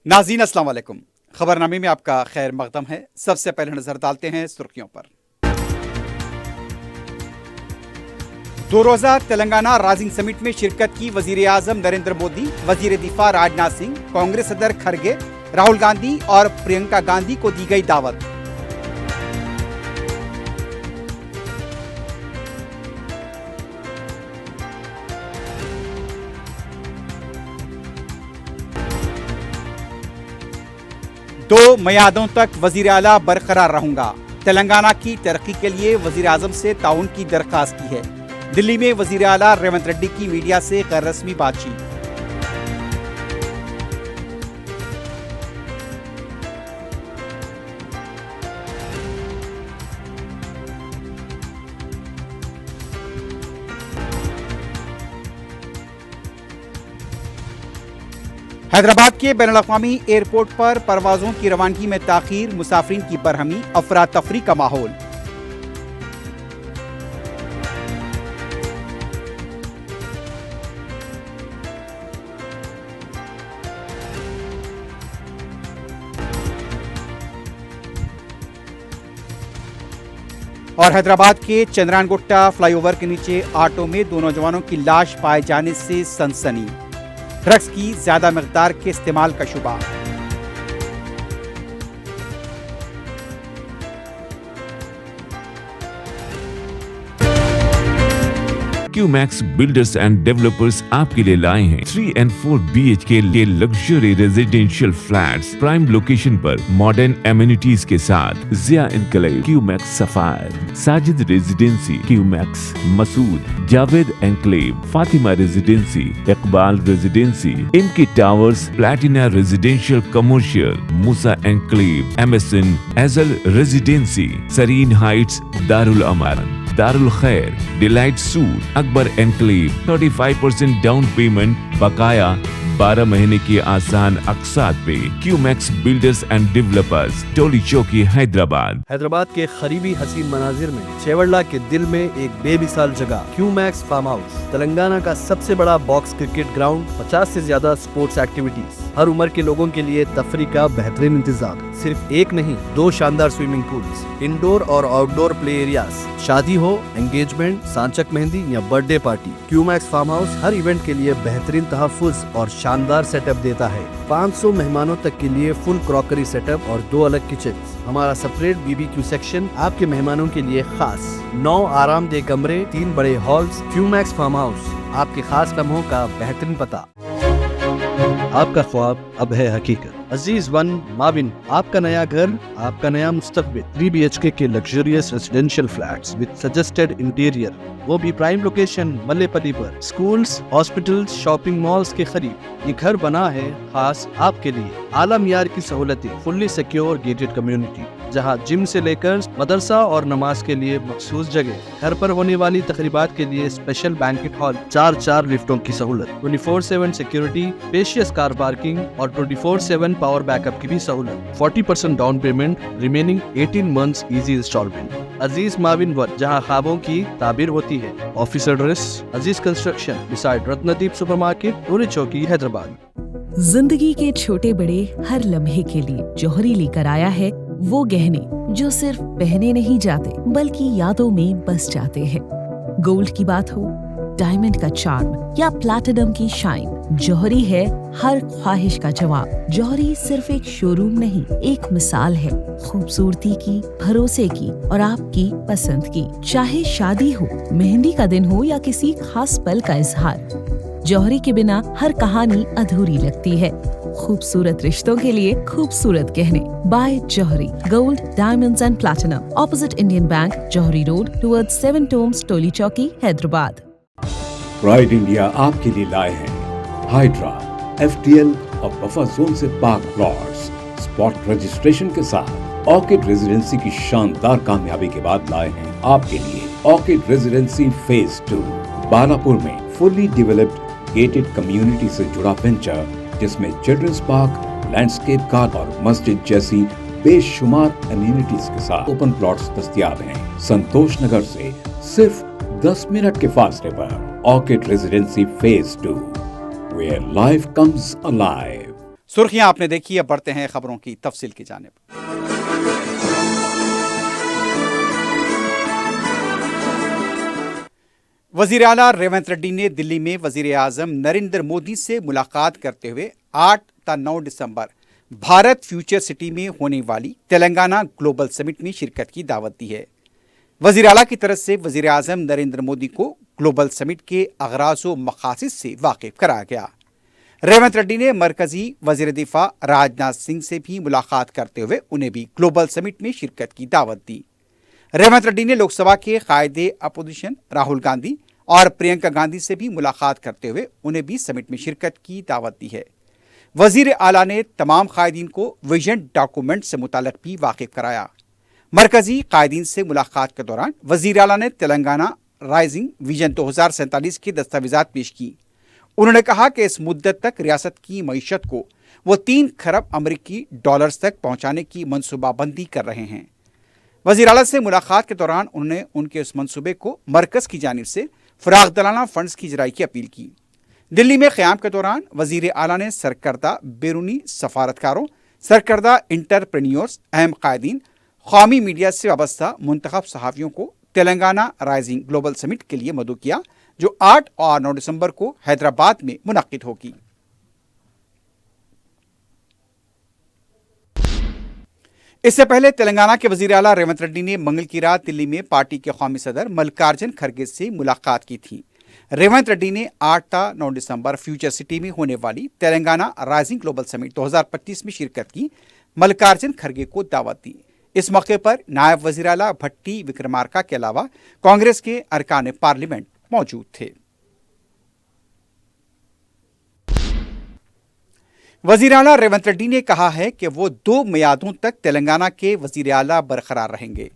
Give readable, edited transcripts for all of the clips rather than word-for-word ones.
नाज़रीन अस्सलाम वालेकुम। खबरनामे में आपका खैर मकदम है। सबसे पहले नजर डालते हैं सुर्खियों पर। 2 रोज़ा तेलंगाना राइजिंग समिट में शिरकत की वजीर आजम नरेंद्र मोदी, वजीर दिफा राजनाथ सिंह, कांग्रेस सदर खरगे, राहुल गांधी और प्रियंका गांधी को दी गई दावत। दो मियादों तक वजीर आला बरकरार रहूंगा। तेलंगाना की तरक्की के लिए वजीर आजम से ताउन की दरख्वास्त की है। दिल्ली में वजीर आला रेवंत रेड्डी की मीडिया से गैर रस्मी बातचीत। हैदराबाद के बैनुल-अक़वामी एयरपोर्ट पर परवाजों की रवानगी में ताखीर, मुसाफिरीन की बरहमी, अफरा तफरी का माहौल। और हैदराबाद के चंद्रानगुट्टा फ्लाईओवर के नीचे ऑटो में 2 नौजवानों की लाश पाए जाने से सनसनी। ड्रग्स की ज्यादा मिकदार के इस्तेमाल का शुबा। क्यूमैक्स बिल्डर्स एंड डेवलपर्स आपके लिए लाए हैं 3 and 4 BHK के luxury residential flats prime location पर मॉडर्न एमिनिटीज के साथ। Zia enclave, Qmax sapphire, Sajid residency, Qmax Masood, Javed enclave, Fatima residency, Iqbal residency, इनकी towers, platina residential commercial, Musa enclave, MSN एजल residency, Sareen heights, Darul Aman, Darul Khair, delight suite, Akbar enclave, 35% down payment, बकाया 12 महीने की आसान अक़सात पे। Qmax builders and developers, Toli Chowki, Hyderabad. Hyderabad के करीबी हसीन मनाजिर में चेवड़ला के दिल में एक बेमिसाल जगह, क्यूमैक्स फार्म हाउस, तेलंगाना का सबसे बड़ा बॉक्स क्रिकेट ग्राउंड, 50 से ज्यादा स्पोर्ट्स एक्टिविटीज, हर उम्र के लोगों के लिए तफरी का बेहतरीन इंतजाम। सिर्फ एक नहीं, 2 शानदार स्विमिंग पूल्स, इंडोर और आउटडोर प्ले एरियाज। शादी हो, एंगेजमेंट, सांचक मेहंदी या birthday party, Qmax farm house हर इवेंट के लिए बेहतरीन तहफ़्फ़ुज़ और शानदार सेटअप देता है। 500 मेहमानों तक के लिए फुल क्रॉकरी सेटअप और 2 अलग किचन। हमारा सेपरेट BBQ सेक्शन आपके मेहमानों के लिए खास। 9 आरामदेह कमरे, 3 बड़े हॉल्स। क्यूमैक्स फार्म हाउस, आपके खास लम्हों का बेहतरीन पता। आपका ख्वाब अब है हकीकत। अजीज वन माविन, आपका नया घर, आपका नया मुस्तकबिल। 3 BHK के luxurious residential flats with suggested interior, वो भी प्राइम लोकेशन मल्लेपल्ली पर। स्कूल्स, हॉस्पिटल्स, शॉपिंग मॉल्स के करीब ये घर बना है खास आपके लिए। आला मियार की सहूलतें, फुल्ली सिक्योर गेटेड कम्युनिटी, जहां जिम से लेकर मदरसा और नमाज के लिए मखसूस जगह। घर पर होने वाली तकरीबात के लिए स्पेशल बैंकेट हॉल, 4 लिफ्टों की सहूलत, 24/7 सिक्योरिटी, स्पेशियस कार पार्किंग और 24/7 पावर बैकअप की भी सहूलत। 40% down payment, remaining 18 months easy instalment. Aziz maven one, जहां ख्वाबों की ताबीर होती है। Office address Aziz construction beside Ratnadeep supermarket, Toli Chowki, Hyderabad. जिंदगी के छोटे बड़े हर लम्हे के लिए जौहरी लेकर आया है वो गहने जो सिर्फ पहने नहीं जाते बल्कि यादों में बस जाते हैं। गोल्ड की बात हो, डायमंड का चार्म या प्लैटिनम की शाइन, जौहरी है हर ख्वाहिश का जवाब। जौहरी सिर्फ एक शोरूम नहीं, एक मिसाल है खूबसूरती की, भरोसे की और आपकी पसंद की। चाहे शादी हो, मेहंदी का दिन हो या किसी खास पल का इजहार, जौहरी के बिना हर कहानी अधूरी लगती है। खूबसूरत रिश्तों के लिए खूबसूरत गहने by Jouhari, gold, diamonds and platinum, opposite Indian bank, Jouhari road, towards 7 tombs, Toli Chowki, Hyderabad. Pride India आपके लिए लाए हैं हाइड्रा, FTL और बफर जोन से पाक प्लॉट्स स्पॉट रजिस्ट्रेशन के साथ। ऑर्किड रेजिडेंसी की शानदार कामयाबी के बाद लाए हैं आपके लिए ऑर्किड रेजिडेंसी फेज 2 बालापुर में फुल्ली डेवलप्ड गेटेड कम्युनिटी से जुड़ा वेंचर, जिसमें चिल्ड्रंस पार्क, लैंडस्केप गार्डन और मस्जिद जैसी बेशुमार एमिनिटीज के साथ ओपन प्लॉट्स दस्तयाब हैं। संतोष नगर से सिर्फ 10 मिनट के फासले पर orchid residency phase 2, where life comes alive। सुर्खियां आपने देखी, अब बढ़ते हैं खबरों की तफसील की जानिब। वजीर आला रेवंत रेड्डी ने दिल्ली में वजीर आजम नरेंद्र मोदी से मुलाकात करते हुए 8 ता 9 दिसंबर भारत फ्यूचर सिटी में होने वाली तेलंगाना ग्लोबल समिट में शिरकत की दावत दी है। वजीर आला की तरफ से वजीर आजम नरेंद्र मोदी को ग्लोबल समिट के अगराज व मकासिद से वाकिफ कराया गया। रेवंत रेड्डी ने मरकजी वजीर दिफा राजनाथ सिंह से भी मुलाकात करते हुए उन्हें भी ग्लोबल समिट में शिरकत की दावत दी। रेवंत रेड्डी ने लोकसभा के कायदे अपोजिशन राहुल गांधी और प्रियंका गांधी से भी मुलाकात करते हुए उन्हें भी समिट में शिरकत की दावत दी है। वजीर आला ने तमाम कायदीन को विजन डॉक्यूमेंट से मुताल्लिक भी वाकिफ कराया। मरकजी कायदीन से मुलाकात के दौरान वजीर आला ने तेलंगाना राइजिंग विजन 2047 की दस्तावेजात पेश की। उन्होंने कहा कि इस मुद्दत तक रियासत की मईशत को वो 3 खरब अमरीकी डॉलर्स तक पहुंचाने की मनसूबाबंदी कर रहे हैं। वजीर आला से मुलाकात के दौरान उन्होंने उनके उस मनसूबे को मरकज की जानिब से फरागदलाना फंड्स की जराई की अपील की। दिल्ली में क़याम के दौरान वजीर आला ने सरकर्दा बैरूनी सफारतकारों, सरकर्दा इंटरप्रेन्योर्स, अहम कायदीन, कौमी मीडिया से वाबस्ता मुंतखब सहाफ़ियों को तेलंगाना राइजिंग ग्लोबल समिट के लिए मदऊ किया, जो 8 और 9 दिसंबर को हैदराबाद में मुनक्किद होगी। इससे पहले तेलंगाना के वजीर आला रेवंत रेड्डी ने मंगल की रात दिल्ली में पार्टी के कौमी सदर मल्लिकार्जुन खड़गे से मुलाकात की थी। रेवंत रेड्डी ने 8 ता 9 दिसंबर फ्यूचर सिटी में होने वाली तेलंगाना राइजिंग ग्लोबल समिट 2025 में शिरकत की मल्लिकार्जुन खड़गे को दावत दी। इस मौके पर नायब वजीर आला भट्टी विक्रमार्का के अलावा कांग्रेस के अरकान पार्लियामेंट मौजूद थे। वजीर आला रेवंत रेड्डी ने कहा है कि वो 2 मियादों तक तेलंगाना के वजीर आला बरकरार रहेंगे।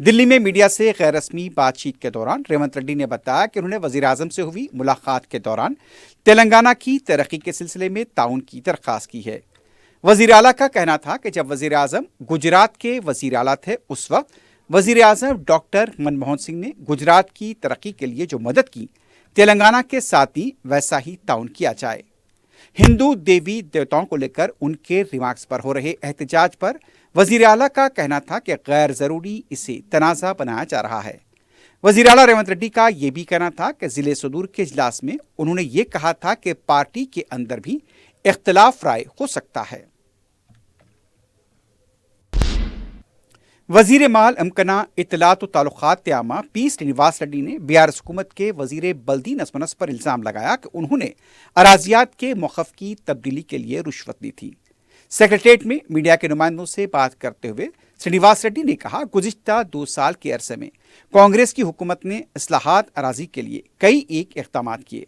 दिल्ली में मीडिया से गैर रस्मी बातचीत के दौरान रेवंत रेड्डी ने बताया कि उन्होंने वजीर आजम से हुई मुलाकात के दौरान तेलंगाना की तरक्की के सिलसिले में ताउन की दरख्वास्त की है। वजीर आला का कहना था कि जब वजीर आजम गुजरात के वजीर आला थे, उस वक्त वजीर आजम डॉक्टर मनमोहन सिंह ने गुजरात की तरक्की के लिए जो मदद की, तेलंगाना के साथ ही वैसा ही ताउन किया जाए। हिंदू देवी देवताओं को लेकर उनके रिमार्क्स पर हो रहे एहतजाज पर वजीर आला का कहना था कि गैर जरूरी इसे तनाज़ा बनाया जा रहा है। वजीर आला रेवंत रेड्डी का यह भी कहना था कि जिले सदूर के इजलास में उन्होंने ये कहा था कि पार्टी के अंदर भी इख्तिलाफ राय हो सकता है। वजीर माल अमकना इत्तलात व ताल्लुकात आमा पी श्रीनिवास रेड्डी ने बीआरएस हुकूमत के वजीर बल्दी नस्ब पर इल्जाम लगाया कि उन्होंने अराजियात के मौक़िफ़ की तब्दीली के लिए रुश्वत दी थी। सेक्रेटेरिएट में मीडिया के नुमाइंदों से बात करते हुए श्रीनिवास रेड्डी ने कहा, गुज़िश्ता 2 साल के अरसे में कांग्रेस की हुकूमत ने इस्लाहात अराजी के लिए कई एक इक़दामात किए।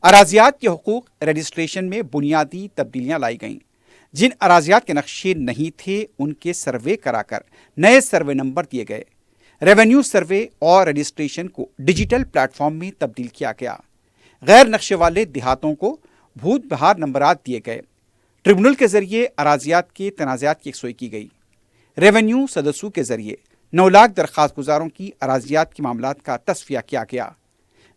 अराजियात के हुकूक रजिस्ट्रेशन में बुनियादी तब्दीलियाँ लाई गईं। जिन अराजियात के नक्शे नहीं थे उनके सर्वे कराकर नए सर्वे नंबर दिए गए। रेवेन्यू सर्वे और रजिस्ट्रेशन को डिजिटल प्लेटफॉर्म में तब्दील किया गया। गैर नक्शे वाले देहातों को भूत बहार नंबरात दिए गए। ट्रिब्यूनल के जरिए अराजियात के तनाज़ात की यकसोई की गई। रेवेन्यू सदस्यों के जरिए 9 लाख दरख्वास्त गुजारों की अराजियात के मामलात का तस्फिया किया गया।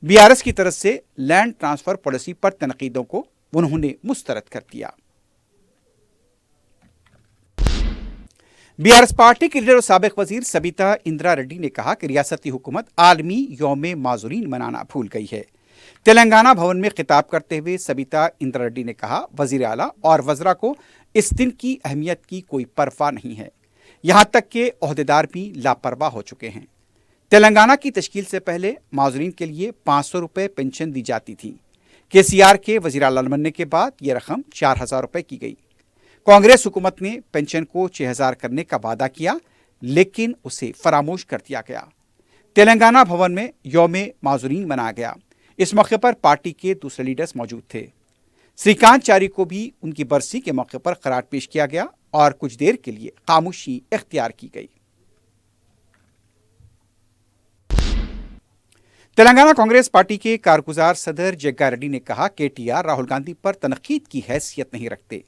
बीआरएस की तरफ से लैंड ट्रांसफर पॉलिसी पर तनकीदों को उन्होंने मुस्तरद कर दिया। बीआरएस पार्टी के लीडर और साबिक वजीर सबिता इंदिरा रेड्डी ने कहा कि रियासती हुकूमत आलमी यौम माजूरीन मनाना भूल गई है। तेलंगाना भवन में खिताब करते हुए सबिता इंदिरा रेड्डी ने कहा, वजीर आला और वज़रा को इस दिन की अहमियत की कोई परवाह नहीं है। यहाँ तक के ओहदेदार भी लापरवाह हो चुके हैं। तेलंगाना की तश्कील से पहले माजूरीन के लिए 500 रुपये पेंशन दी जाती थी। केसीआर के वजीर आला बनने के बाद ये रकम 4000 रुपये की गई। कांग्रेस हुकूमत ने पेंशन को 6000 करने का वादा किया, लेकिन उसे फरामोश कर दिया गया। तेलंगाना भवन में यौम माजूरीन मनाया गया। इस मौके पर पार्टी के दूसरे लीडर्स मौजूद थे। श्रीकांत चारी को भी उनकी बरसी के मौके पर खराज पेश किया गया और कुछ देर के लिए खामोशी इख्तियार की गई। तेलंगाना कांग्रेस पार्टी के कारगुजार सदर जग्गा रेड्डी ने कहा, केटीआर राहुल गांधी पर तनकीद की हैसियत नहीं रखते।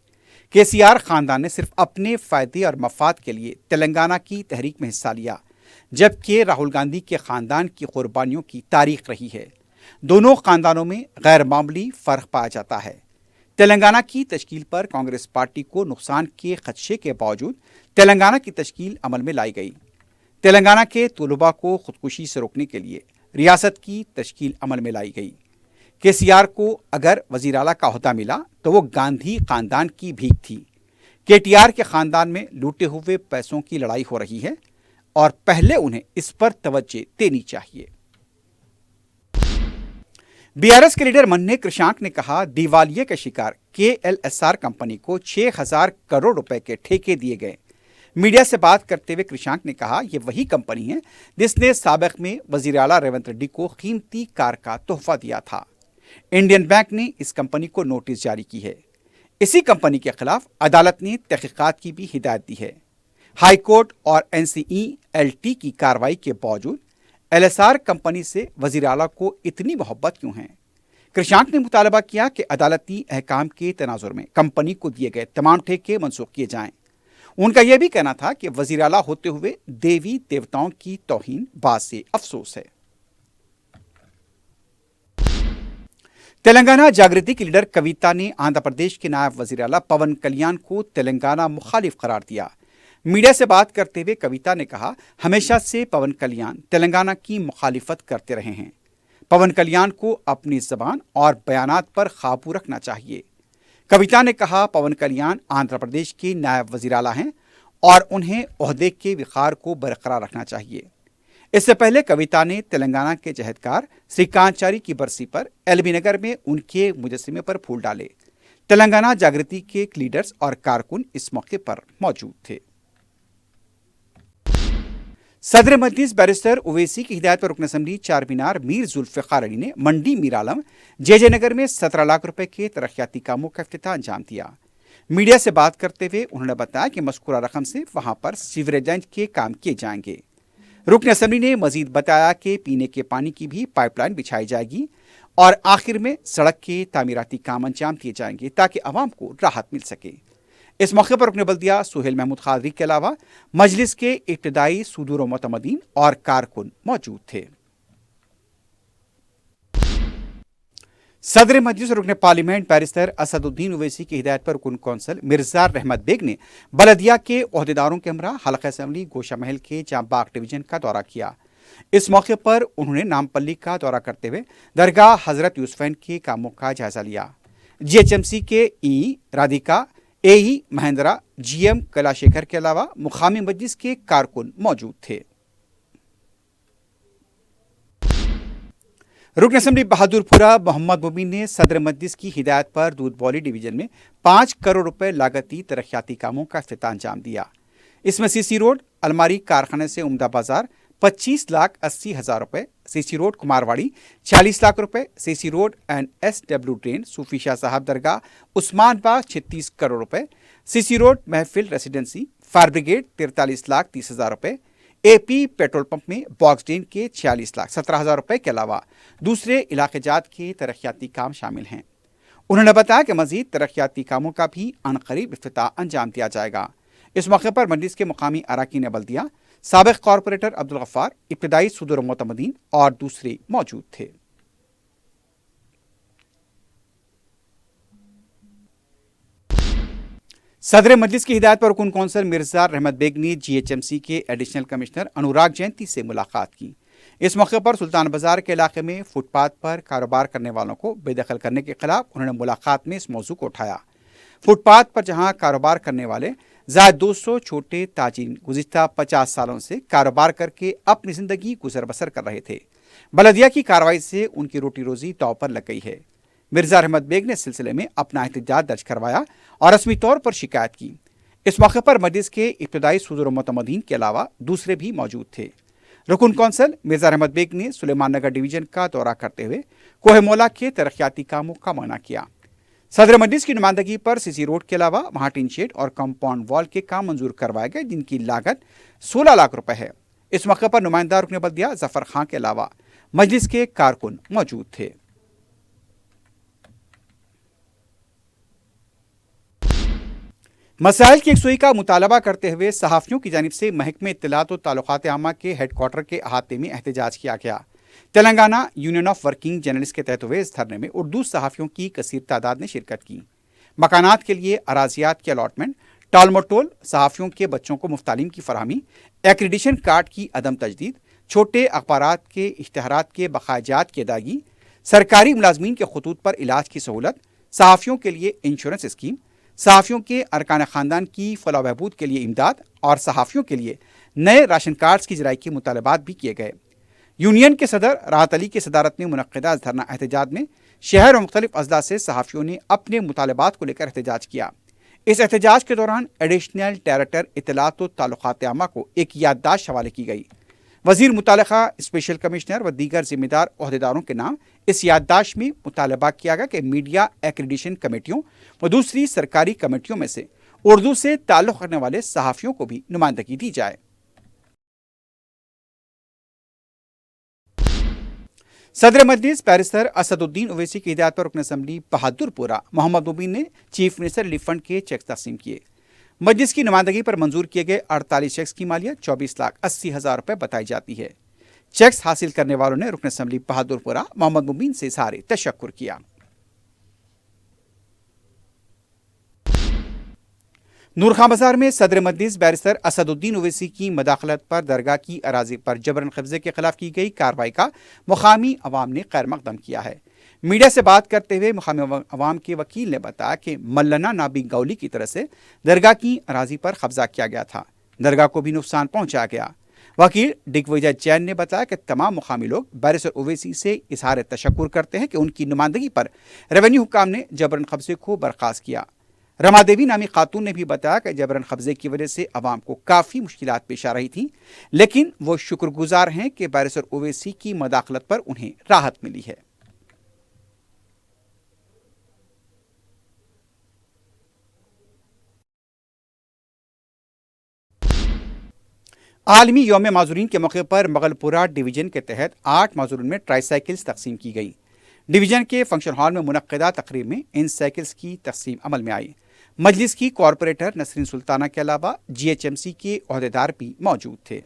केसीआर खानदान ने सिर्फ अपने फायदे और मफाद के लिए तेलंगाना की तहरीक में हिस्सा लिया, जबकि राहुल गांधी के खानदान की कुर्बानियों की तारीख रही है। दोनों खानदानों में गैर मामूली फर्क पाया जाता है। تلنگانہ کی تشکیل پر کانگریس پارٹی کو نقصان کے خدشے کے باوجود تلنگانہ کی تشکیل عمل میں لائی گئی۔ تلنگانہ کے طلباء کو خودکشی سے روکنے کے لیے ریاست کی تشکیل عمل میں لائی گئی۔ KCR کو اگر وزیر اعلیٰ کا عہدہ ملا تو وہ گاندھی خاندان کی بھیک تھی۔ KTR کے خاندان میں لوٹے ہوئے پیسوں کی لڑائی ہو رہی ہے اور پہلے انہیں اس پر توجہ دینی چاہیے۔ BRS کے لیڈر مننے کرشانک نے کہا دیوالیے کا شکار KLSR کمپنی کو 6,000 کروڑ روپے کے ٹھیکے دیے گئے۔ میڈیا سے بات کرتے ہوئے کرشانک نے کہا یہ وہی کمپنی ہے جس نے سابق میں وزیر اعلیٰ ریونت ریڈی کو قیمتی کار کا تحفہ دیا تھا۔ انڈین بینک نے اس کمپنی کو نوٹس جاری کی ہے۔ اسی کمپنی کے خلاف عدالت نے تحقیقات کی بھی ہدایت دی ہے۔ ہائی کورٹ اور NCELT کی کارروائی کے باوجود LSR کمپنی سے وزیر اعلیٰ کو اتنی محبت کیوں ہے؟ کرشانک نے مطالبہ کیا کہ عدالتی احکام کے تناظر میں کمپنی کو دیے گئے تمام ٹھیکے منسوخ کیے جائیں۔ ان کا یہ بھی کہنا تھا کہ وزیر اعلیٰ ہوتے ہوئے دیوی دیوتاؤں کی توہین باعث افسوس ہے۔ تلنگانہ جاگرتی کی لیڈر کویتا نے آندھرا پردیش کے نائب وزیر اعلیٰ پون کلیان کو تلنگانہ مخالف قرار دیا۔ میڈیا سے بات کرتے ہوئے کویتا نے کہا ہمیشہ سے پون کلیان تلنگانہ کی مخالفت کرتے رہے ہیں۔ پون کلیان کو اپنی زبان اور بیانات پر قابو رکھنا چاہیے۔ کویتا نے کہا پون کلیان آندھرا پردیش کے نائب وزیر اعلیٰ ہیں اور انہیں عہدے کے وقار کو برقرار رکھنا چاہیے۔ اس سے پہلے کویتا نے تلنگانہ کے جہدکار سری کانچاری کی برسی پر LB نگر میں ان کے مجسمے پر پھول ڈالے۔ تلنگانہ جاگرتی کے لیڈرز اور کارکن اس موقع پر موجود تھے۔ صدر مجلس بیرسٹر اویسی کی ہدایت پر رکن اسمبلی چار مینار میر ذوالفقار علی نے منڈی میرالم JJ نگر میں 17 لاکھ روپے کے ترقیاتی کاموں کا افتتاح انجام دیا۔ میڈیا سے بات کرتے ہوئے انہوں نے بتایا کہ مذکورہ رقم سے وہاں پر سیوریج لائن کے کام کیے جائیں گے۔ رکن اسمبلی نے مزید بتایا کہ پینے کے پانی کی بھی پائپ لائن بچھائی جائے گی اور آخر میں سڑک کے تعمیراتی کام انجام دیے جائیں گے تاکہ عوام کو راحت مل سکے۔ اس موقع پر رکن بلدیہ سہیل محمود قادری کے علاوہ مجلس کے ابتدائی صدور و معتمدین اور کارکن موجود تھے۔ صدر مجلس اور رکن پارلیمنٹ بیرسٹر اسد الدین اویسی کی ہدایت پر رکن کونسل مرزا رحمت بیگ نے بلدیہ کے عہدیداروں کے ہمراہ حلقہ اسمبلی گوشہ محل کے جام باغ ڈویژن کا دورہ کیا۔ اس موقع پر انہوں نے نامپلی کا دورہ کرتے ہوئے درگاہ حضرت یوسفین کے کاموں کا جائزہ لیا۔ GHMC کے رادھیکا AE مہندرا GM کلا شیکھر کے علاوہ مقامی مجلس کے کارکن موجود تھے۔ رکن اسمبلی بہادر پورہ محمد مبین نے صدر مجلس کی ہدایت پر دودھ بولی ڈویژن میں 5 کروڑ روپے لاگتی ترقیاتی کاموں کا افتتاح انجام دیا۔ اس میں CC روڈ الماری کارخانے سے عمدہ بازار 25,80,000 روپے، CC روڈ کمارواڑی 40 لاکھ روپے، CC روڈ NSW ٹرین صوفی شاہ صاحب درگاہ عثمان باغ 36 کروڑ روپے، CC روڈ محفل ریسیڈنسی فائر بریگیڈ 43,30,000 روپے، AP پیٹرول پمپ میں باکس ڈین کے 46,17,000 روپے کے علاوہ دوسرے علاقے جات کے ترقیاتی کام شامل ہیں۔ انہوں نے بتایا کہ مزید ترقیاتی کاموں کا بھی عنقریب افتتاح انجام دیا جائے گا۔ اس موقع پر مجلس کے مقامی اراکین بلدیہ، سابق کارپوریٹر عبدالغفار، ابتدائی صدور و معتمدین اور دوسرے موجود تھے۔ صدر مجلس کی ہدایت پر رکن کونسل مرزا رحمت بیگ نے GHMC کے ایڈیشنل کمشنر انوراگ جینتی سے ملاقات کی۔ اس موقع پر سلطان بازار کے علاقے میں فٹ پاتھ پر کاروبار کرنے والوں کو بے دخل کرنے کے خلاف انہوں نے ملاقات میں اس موضوع کو اٹھایا۔ فٹ پاتھ پر جہاں کاروبار کرنے والے زائد 200 چھوٹے تاجرین گزشتہ 50 سالوں سے کاروبار کر کے اپنی زندگی گزر بسر کر رہے تھے، بلدیہ کی کارروائی سے ان کی روٹی روزی داؤ پر لگ گئی ہے۔ مرزا رحمت بیگ نے اس سلسلے میں اپنا احتجاج درج کروایا اور رسمی طور پر شکایت کی۔ اس موقع پر مجلس کے ابتدائی صدور و معتمدین کے علاوہ دوسرے بھی موجود تھے۔ رکن کونسل مرزا رحمت بیگ نے سلیمان نگر ڈویژن کا دورہ کرتے ہوئے کوہ مولا کے ترقیاتی کاموں کا معائنہ کیا۔ صدر مجلس کی نمائندگی پر CC روڈ کے علاوہ وہاں ٹین شیڈ اور کمپاؤنڈ وال کے کام منظور کروائے گئے جن کی لاگت 16 لاکھ روپے ہے۔ اس موقع پر نمائندہ رکن بلدیہ ظفر خان کے علاوہ مجلس کے کارکن موجود تھے۔ مسائل کی یکسوئی کا مطالبہ کرتے ہوئے صحافیوں کی جانب سے محکمہ اطلاعات و تعلقات عامہ کے ہیڈ کوارٹر کے احاطے میں احتجاج کیا گیا۔ Telangana union of working journalist کے تحت ہوئے اس دھرنے میں اردو صحافیوں کی کثیر تعداد نے شرکت کی۔ मकानात के लिए अराजियात की अलाटमेंट, टाल मटोल, सहाफ़ियों के बच्चों को मुफ्त तालीम की फरहमी, एक्रीडिशन कार्ड की अदम तजदीद, छोटे अखबारात के इश्तहारात के बकायाजात की अदायगी, सरकारी मुलाजमीन के खतूत पर इलाज की सहूलत, सहाफ़ियों के लिए इंश्योरेंस स्कीम, सहाफ़ियों के अरकान ख़ानदान की फलाह बहबूद के लिए इमदाद और सहाफ़ियों के लिए नए राशन कार्ड्स की जराई के मुतालबात भी किए गए। यूनियन के सदर राहत अली की सदारत में मुनक्किदा धरना एहतजाज में शहर और मुख्तलिफ अजला से सहाफ़ियों ने अपने मुतालबात को लेकर एहतजाज किया। इस एहतजाज के दौरान एडिशनल डायरेक्टर इत्तलात व ताल्लुकात आमा को एक याददाश्त हवाले की गई। वजीर मुतालिका, स्पेशल कमिश्नर व दीगर जिम्मेदार ओहदेदारों के नाम इस याददाश्त में मुतालबा किया गया कि मीडिया एक्रीडिशन कमेटियों व दूसरी सरकारी कमेटियों में से उर्दू से ताल्लुक़ रखने वाले सहाफ़ियों को भी नुमाइंदगी दी जाए। सदर मजलिस बैरिस्टर असदुद्दीन ओवैसी की हिदायत पर रुकन असम्बली बहादुरपुरा मोहम्मद मुबीन ने चीफ मिनिस्टर रिलीफ फंड के चेक तकसीम किए। मजलिस की नुमाइंदगी पर मंजूर किए गए 48 चेक्स की मालियत 24,80,000 रुपये बताई जाती है। चेक्स हासिल करने वालों ने रुकन असम्बली बहादुरपुरा मोहम्मद मुबीन से इज़हार तशक्कुर किया। नूरखां बाजार में सदर मजलिस बैरिस्टर असदुद्दीन ओवैसी की मदाखलत पर दरगाह की अराजी पर जबरन कब्जे के खिलाफ की गई कार्रवाई का मुकामी अवाम ने खैर मकदम किया है। मीडिया से बात करते हुए मुकामी अवाम के वकील ने बताया कि मल्लाना नाबी गौली की तरफ से दरगाह की अराजी पर कब्जा किया गया था, दरगाह को भी नुकसान पहुंचाया गया। वकील दिग्विजय जैन ने बताया कि तमाम मुकामी लोग बैरिस्टर ओवैसी से इज़हार तशक्कुर करते हैं कि उनकी नुमाइंदगी पर रेवेन्यू हुक्काम ने जबरन कब्जे को बर्खास्त किया। रमा देवी नामी खातून ने भी बताया कि जबरन कब्जे की वजह से अवाम को काफ़ी मुश्किलात पेश आ रही थी, लेकिन वो शुक्रगुजार हैं कि बैरिस्टर ओवैसी की मदाखलत पर उन्हें राहत मिली है। आलमी यौम माजूरीन के मौके पर मगलपुरा डिवीजन के तहत 8 माजूरीन में ट्राईसाइकिल्स तकसीम की गई। डिवीजन के फंक्शन हॉल में मुनक्किदा तकरीब में इन साइकिल्स की तकसीम अमल में आई। मजलिस की कॉरपोरेटर नसरीन सुल्ताना के अलावा GHMC के ओहदेदार भी मौजूद थे।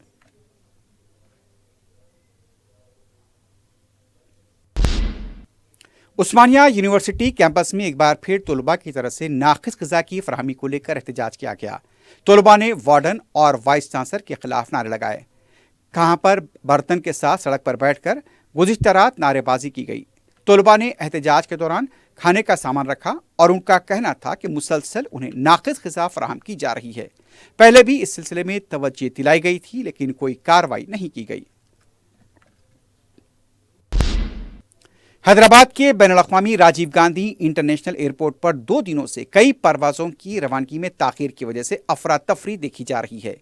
उस्मानिया यूनिवर्सिटी कैंपस में एक बार फिर तलबा की तरफ से नाक़िस ग़िज़ा की फरहमी को लेकर एहतजाज किया गया। तलबा ने वार्डन और वाइस चांसलर के खिलाफ नारे लगाए। कहाँ पर बर्तन के साथ सड़क पर बैठकर गुज़िश्ता रात नारेबाजी की गई। तलबा ने एहतजाज के दौरान खाने का सामान रखा और उनका कहना था कि मुसलसल उन्हें नाक़िस ग़िज़ा फराहम की जा रही है। पहले भी इस सिलसिले में तवज्जो दिलाई गई थी, लेकिन कोई कार्रवाई नहीं की गई। हैदराबाद के बैनुल-अक़वामी राजीव गांधी इंटरनेशनल एयरपोर्ट पर 2 दिनों से कई परवाज़ों की रवानगी में ताख़ीर की वजह से अफरा तफरी देखी जा रही है।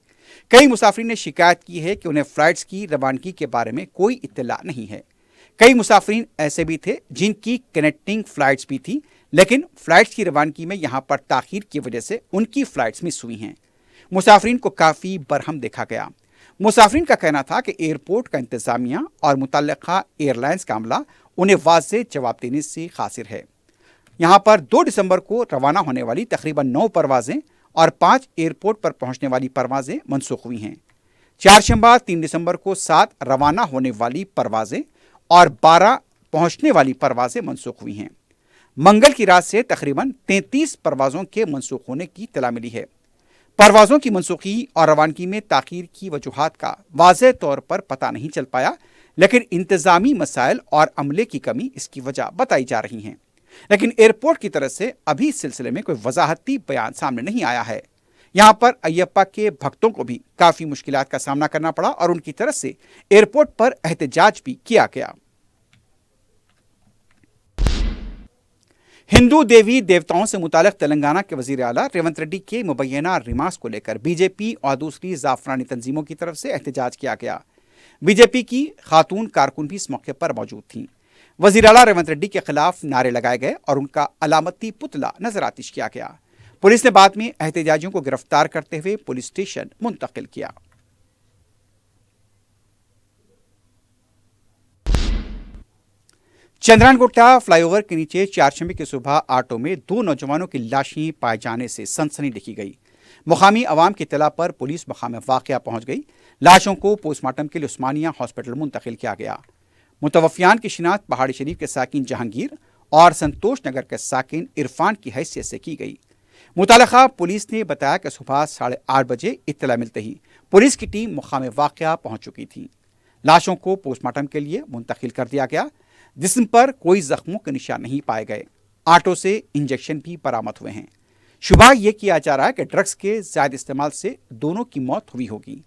कई मुसाफिरीन ने शिकायत की है कि उन्हें फ़्लाइट्स की रवानगी के बारे में कोई इत्तला नहीं है। कई मुसाफिरीन ऐसे भी थे जिनकी कनेक्टिंग फ़्लाइट्स भी थी, लेकिन फ़्लाइट्स की रवानगी में यहाँ पर ताख़ीर की वजह से उनकी फ़्लाइट्स मिस हुई हैं। मुसाफिरीन को काफ़ी बरहम देखा गया। मुसाफिरीन का कहना था कि एयरपोर्ट का इंतज़ामिया और मुतल्लिक़ा एयरलाइंस का अमला उन्हें वाज़ेह जवाब देने से क़ासिर है। यहाँ पर 2 दिसंबर को रवाना होने वाली तकरीबन 9 परवाज़ें और 5 एयरपोर्ट पर पहुँचने वाली परवाज़ें मनसूख हुई हैं। चारशंबा 3 दिसंबर को 7 रवाना होने वाली परवाज़ें और 12 पहुँचने वाली परवाज़ें मनसूख हुई हैं। मंगल की रात से तकरीबन 33 परवाज़ों के मनसूख होने की इत्तला मिली है। परवाज़ों की मनसूखी और रवानगी में ताख़ीर की वजूहात का वाज़ेह तौर पर पता नहीं चल पाया, लेकिन इंतज़ामी मसाइल और अमले की कमी इसकी वजह बताई जा रही हैं। लेकिन एयरपोर्ट की तरफ से अभी इस सिलसिले में कोई वजाहती बयान सामने नहीं आया है। यहाँ पर अय्यप्पा के भक्तों को भी काफ़ी मुश्किलात का सामना करना पड़ा और उनकी तरफ से एयरपोर्ट पर एहतजाज भी किया गया। हिंदू देवी देवताओं से मुताल्लिक़ तेलंगाना के वज़ीर आला रेवंत रेड्डी के मुबैना रिमार्क्स को लेकर बीजेपी और दूसरी जाफरानी तंजीमों की तरफ से एहतजाज किया गया। बीजेपी की खातून कारकुन भी इस मौके पर मौजूद थीं। वज़ीर आला रेवंत रेड्डी के खिलाफ नारे लगाए गए और उनका अलामती पुतला नजर आतिश किया गया। पुलिस ने बाद में एहतजाजियों को गिरफ्तार करते हुए पुलिस स्टेशन मुंतकिल किया। चंद्रानगोटा फ्लाईओवर के नीचे चारशंबे की सुबह ऑटो में 2 नौजवानों की लाशें पाए जाने से सनसनी देखी गई। मुकामी अवाम की इत्तला पर पुलिस मकाम वाक़या पहुंच गई। लाशों को पोस्टमार्टम के लिए उस्मानिया हॉस्पिटल मुंतकिल किया गया। मुतवफ़ियान की शिनाख्त पहाड़ी शरीफ के साकिन जहांगीर और संतोष नगर के साकिन इरफान की हैसियत से की गई। मुतालिका पुलिस ने बताया कि सुबह 8:30 बजे इत्तला मिलते ही पुलिस की टीम मुकाम वाक़या पहुंच चुकी थी। लाशों को पोस्टमार्टम के लिए मुंतकिल कर दिया गया। जिस्म पर कोई जख्मों के निशान नहीं पाए गए। आटो से इंजेक्शन भी बरामद हुए हैं। शुबा ये किया जा रहा है कि ड्रग्स के ज़्यादा इस्तेमाल से दोनों की मौत हुई होगी।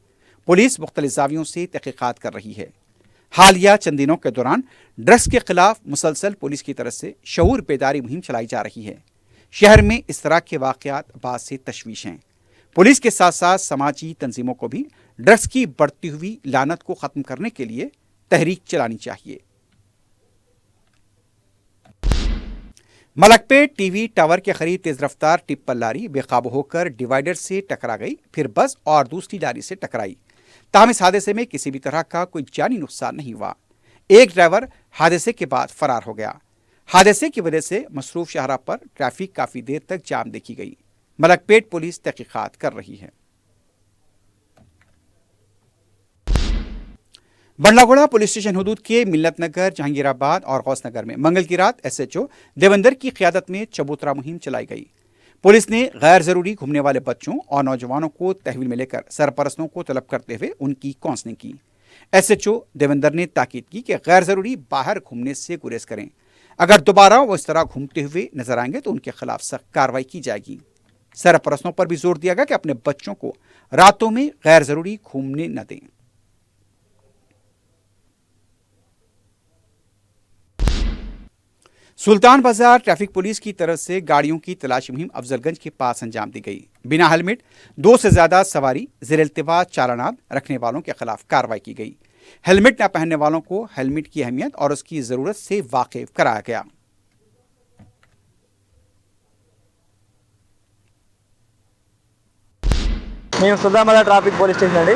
पुलिस मुख्तलिफ ज़ावियों से तहक़ीक़ात कर रही है। हालिया चंद दिनों के दौरान ड्रग्स के खिलाफ मुसलसल पुलिस की तरफ से शऊर बेदारी मुहिम चलाई जा रही है। शहर में इस तरह के वाक़यात बाद से तशवीश हैं। पुलिस के साथ साथ समाजी तंजीमों को भी ड्रग्स की बढ़ती हुई लानत को ख़त्म करने के लिए तहरीक चलानी चाहिए। मलकपेट टीवी टावर के करीब तेज रफ्तार टिप्पर लारी बेकाबू होकर डिवाइडर से टकरा गई, फिर बस और दूसरी लारी से टकराई। ताहम इस हादसे में किसी भी तरह का कोई जानी नुकसान नहीं हुआ। एक ड्राइवर हादसे के बाद फरार हो गया। हादसे की वजह से मसरूफ शाहराह पर ट्रैफिक काफी देर तक जाम देखी गई। मलकपेट पुलिस तहकीकात कर रही है। बंडलागुड़ा पुलिस स्टेशन हदूद के मिल्लत नगर, जहांगीराबाद और गौस नगर में मंगल की रात SHO देवेंदर की क़यादत में चबूतरा मुहिम चलाई गई। पुलिस ने गैर जरूरी घूमने वाले बच्चों और नौजवानों को तहवील में लेकर सरपरस्तों को तलब करते हुए उनकी काउंसलिंग की। SHO देवेंदर ने ताकीद की कि गैर जरूरी बाहर घूमने से गुरेज करें। अगर दोबारा वो इस तरह घूमते हुए नजर आएंगे तो उनके खिलाफ सख्त कार्रवाई की जाएगी। सरपरस्तों पर भी जोर दिया गया कि अपने बच्चों को रातों में गैर जरूरी घूमने न दें। सुल्तान बाजार ट्रैफिक पुलिस की तरफ से गाड़ियों की तलाशी मुहिम अफजलगंज के पास अंजाम दी गई। बिना हेलमेट 2 से ज्यादा सवारी ज़ेर इल्तिवा चालानात रखने वालों के खिलाफ कार्रवाई की गई। हेलमेट न पहनने वालों को हेलमेट की अहमियत और उसकी जरूरत से वाकिफ कराया गया। మేము సుల్తాన్బాద్ ట్రాఫిక్ పోలీస్ స్టేషన్ అండి.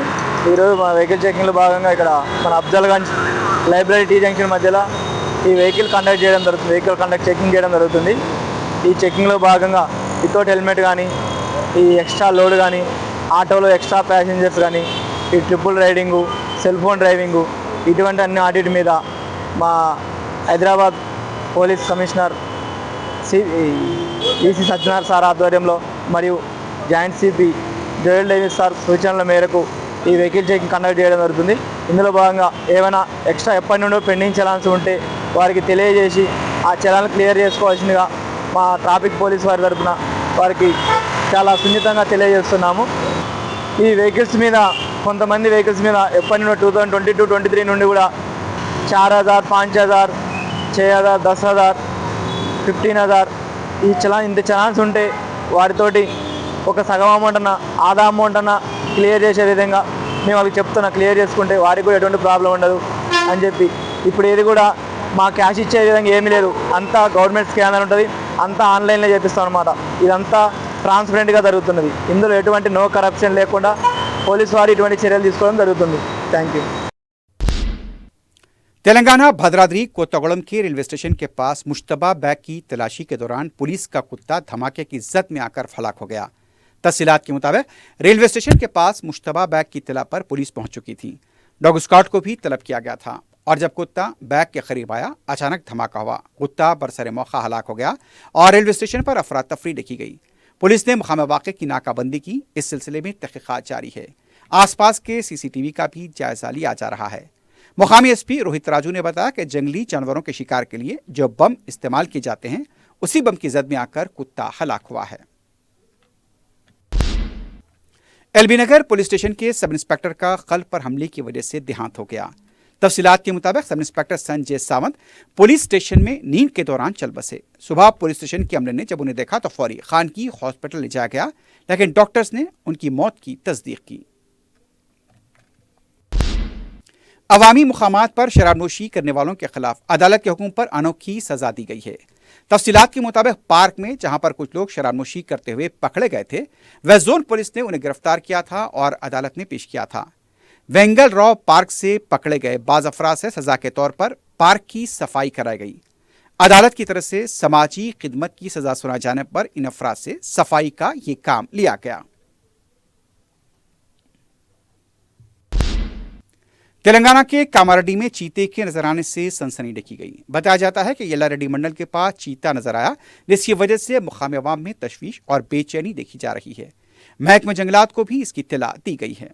ఈరోజు మా వెహికల్ చెకింగ్లో భాగంగా ఇక్కడ మన అఫ్జల్గంజ్ లైబ్రరీ టీ జంక్షన్ మధ్యలో ఈ వెహికల్ కండక్ట్ చెకింగ్ చేయడం జరుగుతుంది. ఈ చెకింగ్లో భాగంగా వితౌట్ హెల్మెట్ కానీ, ఈ ఎక్స్ట్రా లోడ్ కానీ, ఆటోలో ఎక్స్ట్రా ప్యాసింజర్స్ కానీ, ఈ triple riding, cell phone driving, ఇటువంటి అన్ని వాటి మీద మా Hyderabad police commissioner EC Sajjanar sir ఆధ్వర్యంలో మరియు joint CP Joel Davis sir సూచనల మేరకు ఈ వెహికల్ చెకింగ్ కండక్ట్ చేయడం జరుగుతుంది. ఇందులో భాగంగా ఏమైనా ఎక్స్ట్రా ఎప్పటి నుండో పెండింగ్ చలాన్స్ ఉంటే వారికి తెలియజేసి ఆ చలాన్లు క్లియర్ చేసుకోవాల్సిందిగా మా ట్రాఫిక్ పోలీస్ వారి తరఫున వారికి చాలా సున్నితంగా తెలియజేస్తున్నాము. ఈ వెహికల్స్ మీద కొంతమంది వెహికల్స్ మీద ఎప్పటి నుండో 2022-23 నుండి కూడా 4000, 5000, 6000, 10000, 15000 ఈ ఇంత చలాన్స్ ఉంటే వాటితోటి ఒక సగం అమౌంట్ అన్న ఆదా అమౌంట్ అన్న క్లియర్ చేసే విధంగా మేము వాళ్ళకి చెప్తున్నా. క్లియర్ చేసుకుంటే వారికి కూడా ఎటువంటి ప్రాబ్లం ఉండదు అని చెప్పి ఇప్పుడు ఏది కూడా మా క్యాష్ ఇచ్చే విధంగా ఏమీ లేదు. అంతా గవర్నమెంట్ స్కానర్ ఉంటుంది, అంతా ఆన్లైన్లో చేపిస్తాం అనమాట. ఇదంతా ట్రాన్స్పరెంట్గా జరుగుతున్నది. ఇందులో ఎటువంటి నో కరప్షన్ లేకుండా పోలీసు వారు ఇటువంటి చర్యలు తీసుకోవడం జరుగుతుంది. Thank you. तेलंगाना भद्राद्री कोत्तागुड़म के रेलवे स्टेशन के पास मुश्तबा बैग की तलाशी के दौरान पुलिस का कुत्ता धमाके की जद में आकर फलाक हो गया। तफसीलात के मुताबिक रेलवे स्टेशन के पास मुश्तबा बैग की इत्तला पर पुलिस पहुंच चुकी थी। डॉग स्क्वाड को भी तलब किया गया था और जब कुत्ता बैग के करीब आया अचानक धमाका हुआ। कुत्ता बरसरे मौका हलाक हो गया और रेलवे स्टेशन पर अफरा तफरी देखी गई। पुलिस ने मकाम वाक़े की नाकाबंदी की। इस सिलसिले में तहक़ीक़ात जारी है। आसपास के CCTV का भी जायजा लिया जा रहा है। मुकामी SP रोहित राजू ने बताया कि जंगली जानवरों के शिकार के लिए जो बम इस्तेमाल किए जाते हैं उसी बम की जद में आकर कुत्ता हलाक हुआ है। LB नगर पुलिस स्टेशन के सब इंस्पेक्टर का कल्ब पर हमले की वजह से देहांत हो गया। तफसीलात के मुताबिक sub inspector Sanjay Sawant police station में नींद के दौरान चल बसे। सुबह पुलिस स्टेशन के अमले ने जब उन्हें देखा तो फौरी खानगी हॉस्पिटल ले जाया गया, लेकिन डॉक्टर्स ने उनकी मौत की तस्दीक की। अवामी मुकामात पर शराबनोशी करने वालों के खिलाफ अदालत के हुक्म पर अनोखी सजा दी गई है। तफसीलात के मुताबिक पार्क में जहां पर कुछ लोग शराबनोशी करते हुए पकड़े गए थे, वह जोन पुलिस ने उन्हें गिरफ्तार किया था और अदालत में पेश किया था। वेंगल राव पार्क से पकड़े गए बाज अफराद से सजा के तौर पर पार्क की सफाई कराई गई। अदालत की तरफ से समाजी खिदमत की सजा सुनाए जाने पर इन अफराद से सफाई का ये काम लिया गया। तेलंगाना के कामारेड्डी में चीते के नजर आने से सनसनी देखी गई। बताया जाता है कि येल्लारेड्डी मंडल के पास चीता नजर आया, जिसकी वजह से मुकामी अवाम में तशवीश और बेचैनी देखी जा रही है। महकमा जंगलात को भी इसकी इत्तला दी गई है।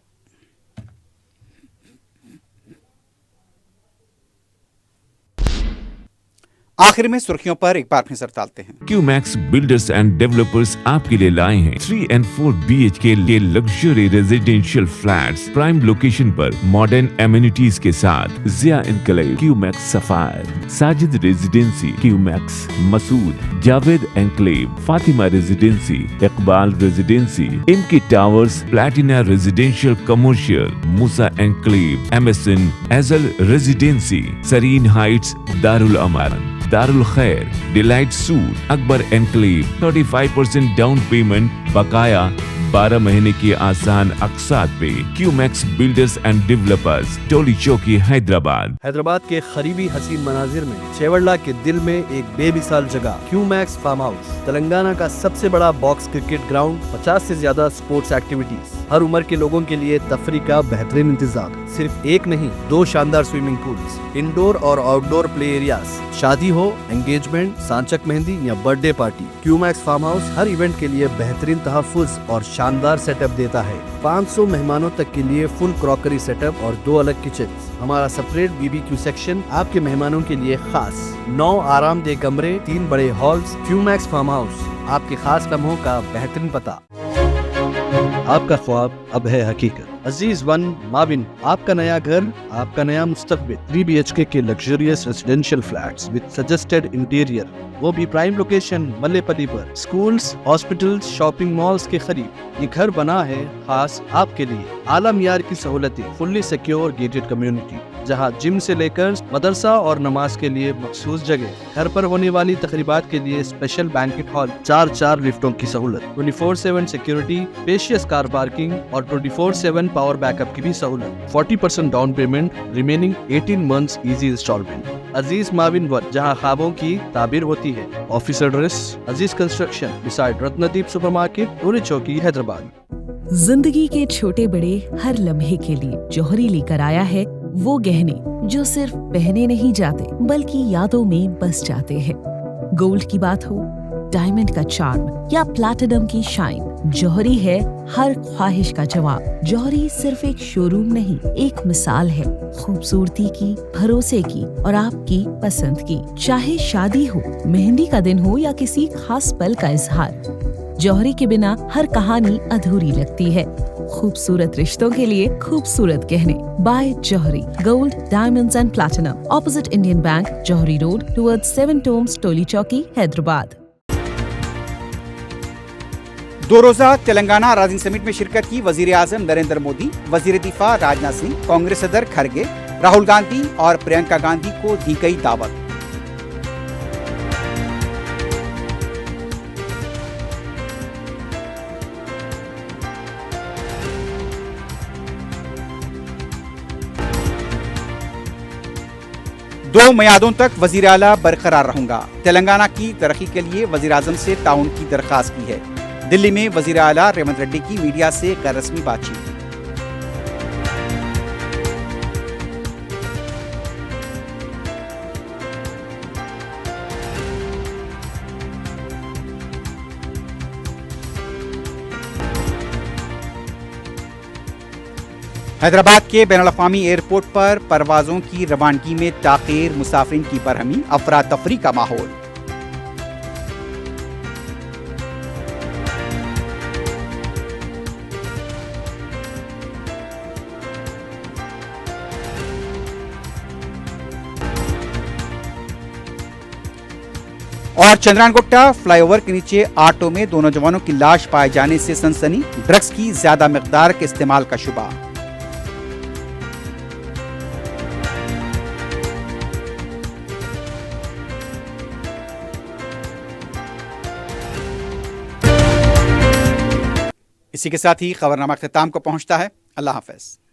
आखिर में सुर्खियों पर एक बार फिर नजर डालते हैं। क्यूमैक्स बिल्डर्स एंड डेवलपर्स आपके लिए लाए हैं 3 and 4 BHK के luxury residential flats prime location पर मॉडर्न एमिनिटीज के साथ। Zia enclave, Qmax sapphire, Sajid residency, Qmax Masood, Javed enclave, Fatima residency, Iqbal residency, इमकी towers, platina residential commercial, Musa enclave, MSN एजल residency, Sareen heights, Darul Aman, Darul Khair, delight suite, Akbar enclave, 35% down payment, बकाया 12 महीने की आसान अकसात पे। Qmax builders and developers, Toli Chowki, Hyderabad. Hyderabad के करीबी हसीन मनाजिर में चेवड़ला के दिल में एक बेमिसाल जगह क्यूमैक्स फार्म हाउस, तेलंगाना का सबसे बड़ा बॉक्स क्रिकेट ग्राउंड, 50 से ज्यादा स्पोर्ट्स एक्टिविटीज, हर उम्र के लोगों के लिए तफरी का बेहतरीन इंतजाम। सिर्फ एक नहीं, 2 शानदार स्विमिंग पूल्स, इंडोर और आउटडोर प्ले एरियाज, शादी हो, एंगेजमेंट, सांचक मेहंदी या birthday party, Qmax farm house हर इवेंट के लिए बेहतरीन तहफ्फुज़ और शानदार सेटअप देता है। 500 मेहमानों तक के लिए फुल क्रॉकरी सेटअप और 2 अलग किचन। हमारा सेपरेट BBQ सेक्शन आपके मेहमानों के लिए खास। 9 आरामदेह कमरे, 3 बड़े हॉल्स। क्यूमैक्स फार्म हाउस, आपके खास लम्हों का बेहतरीन पता। आपका ख्वाब अब है हकीकत। अजीज वन माविन, आपका नया घर, आपका नया मुस्तकबिल। 3 BHK के luxurious residential flats with suggested interior, वो भी प्राइम लोकेशन मल्लेपल्ली पर। स्कूल्स, हॉस्पिटल्स, शॉपिंग मॉल्स के करीब ये घर बना है खास आपके लिए। आला मियार की सहूलतें, फुल्ली सिक्योर गेटेड कम्युनिटी, जहां जिम से लेकर मदरसा और नमाज के लिए मखसूस जगह। घर पर होने वाली तकरीबात के लिए स्पेशल बैंकेट हॉल, 4 लिफ्टों की सहूलत, 24/7 सिक्योरिटी, स्पेशियस कार पार्किंग और 24/7 पावर बैकअप की भी सहूलत। 40% down payment, remaining 18 months easy instalment. Aziz maven one, जहां ख्वाबों की ताबीर होती है। Office address Aziz construction beside Ratnadeep supermarket, Toli Chowki, Hyderabad. जिंदगी के छोटे बड़े हर लम्हे के लिए जौहरी लेकर आया है वो गहने जो सिर्फ पहने नहीं जाते बल्कि यादों में बस जाते हैं। गोल्ड की बात हो, डायमंड का चार्म या प्लैटिनम की शाइन, जौहरी है हर ख्वाहिश का जवाब। जौहरी सिर्फ एक शोरूम नहीं, एक मिसाल है खूबसूरती की, भरोसे की और आपकी पसंद की। चाहे शादी हो, मेहंदी का दिन हो या किसी खास पल का इजहार, जौहरी के बिना हर कहानी अधूरी लगती है। खूबसूरत रिश्तों के लिए खूबसूरत गहने by Jouhari, gold, diamonds and platinum, opposite Indian bank, Jouhari road, towards 7 tombs, Toli Chowki, Hyderabad. 2 रोजा तेलंगाना राइजिंग समिट में शिरकत की वजीर आजम नरेंद्र मोदी, वजीर दिफा राजनाथ सिंह, कांग्रेस सदर खड़गे, राहुल गांधी और प्रियंका गांधी को दी गई दावत। दो मियादों तक वजीर आला बरकरार रहूंगा। तेलंगाना की तरक्की के लिए वजीर आजम से ताउन की दरखास्त की है। दिल्ली में वजीर आला रेवंत रेड्डी की मीडिया से गैर रस्मी बातचीत। हैदराबाद के बैनुल-अक़वामी एयरपोर्ट पर परवाजों की रवानगी में ताख़ीर, मुसाफिरीन की बरहमी, अफरा तफरी का माहौल। और चंद्रानगुट्टा फ्लाईओवर के नीचे ऑटो में 2 नौजवानों की लाश पाए जाने से सनसनी, ड्रग्स की ज्यादा मिकदार के इस्तेमाल का शुबा। इसी के साथ ही खबरनामा अख्ताम को पहुंचता है। अल्लाह हाफ़िज़।